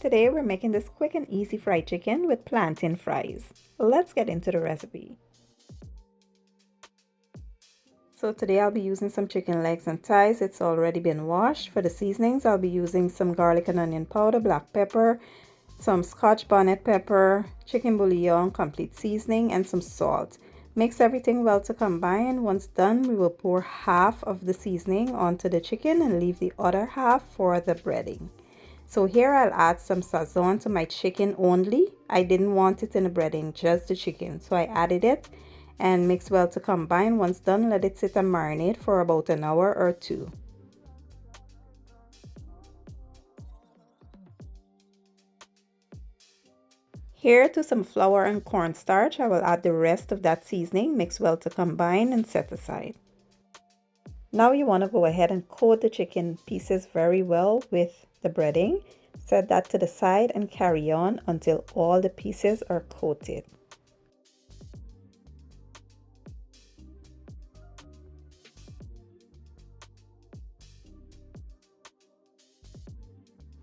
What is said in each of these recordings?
Today we're making this quick and easy fried chicken with plantain fries. Let's get into the recipe. So today I'll be using some chicken legs and thighs. It's already been washed. For the seasonings, I'll be using some garlic and onion powder, black pepper, some scotch bonnet pepper, chicken bouillon, complete seasoning, and some salt. Mix everything well to combine. Once done, we will pour half of the seasoning onto the chicken and leave the other half for the breading. So here I'll add some sazon to my chicken only. I didn't want it in the breading, just the chicken. So I added it and mix well to combine. Once done, let it sit and marinate for about an hour or two. Here to some flour and cornstarch, I will add the rest of that seasoning, mix well to combine and set aside. Now you want to go ahead and coat the chicken pieces very well with the breading. Set that to the side and carry on until all the pieces are coated.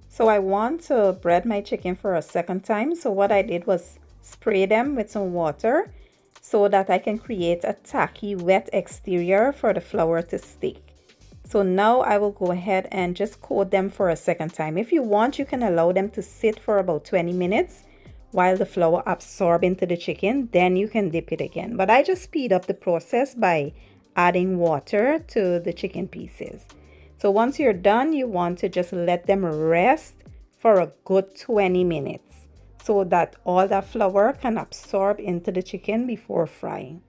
So I want to bread my chicken for a second time. So what I did was spray them with some water so that I can create a tacky wet exterior for the flour to stick. So now I will go ahead and just coat them for a second time. If you want, you can allow them to sit for about 20 minutes while the flour absorbs into the chicken. Then you can dip it again. But I just speed up the process by adding water to the chicken pieces. So once you're done, you want to just let them rest for a good 20 minutes so that all that flour can absorb into the chicken before frying.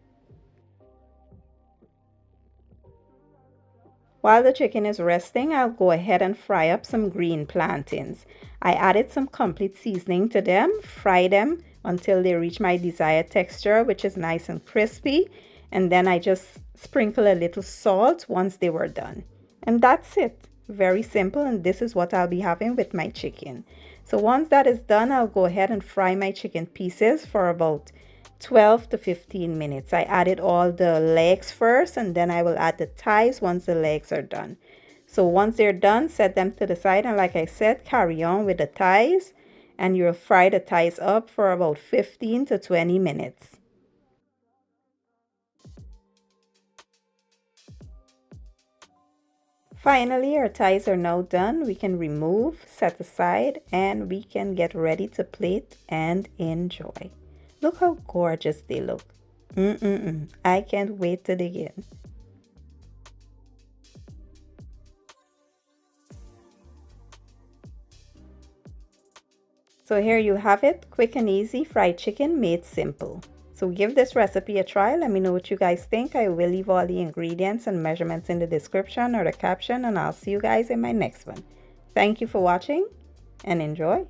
While the chicken is resting, I'll go ahead and fry up some green plantains. I added some complete seasoning to them, fry them until they reach my desired texture, which is nice and crispy. And then I just sprinkle a little salt once they were done. And that's it. Very simple, and this is what I'll be having with my chicken. So once that is done, I'll go ahead and fry my chicken pieces for about 12 to 15 minutes. I added all the legs first, and then I will add the thighs once the legs are done. So once they're done, set them to the side, and like I said, carry on with the thighs, and you'll fry the thighs up for about 15 to 20 minutes. Finally, our thighs are now done. We can remove, set aside, and we can get ready to plate and enjoy. Look how gorgeous they look. I can't wait to dig in. So here you have it, quick and easy fried chicken made simple. So give this recipe a try. Let me know what you guys think. I will leave all the ingredients and measurements in the description or the caption, and I'll see you guys in my next one. Thank you for watching and enjoy.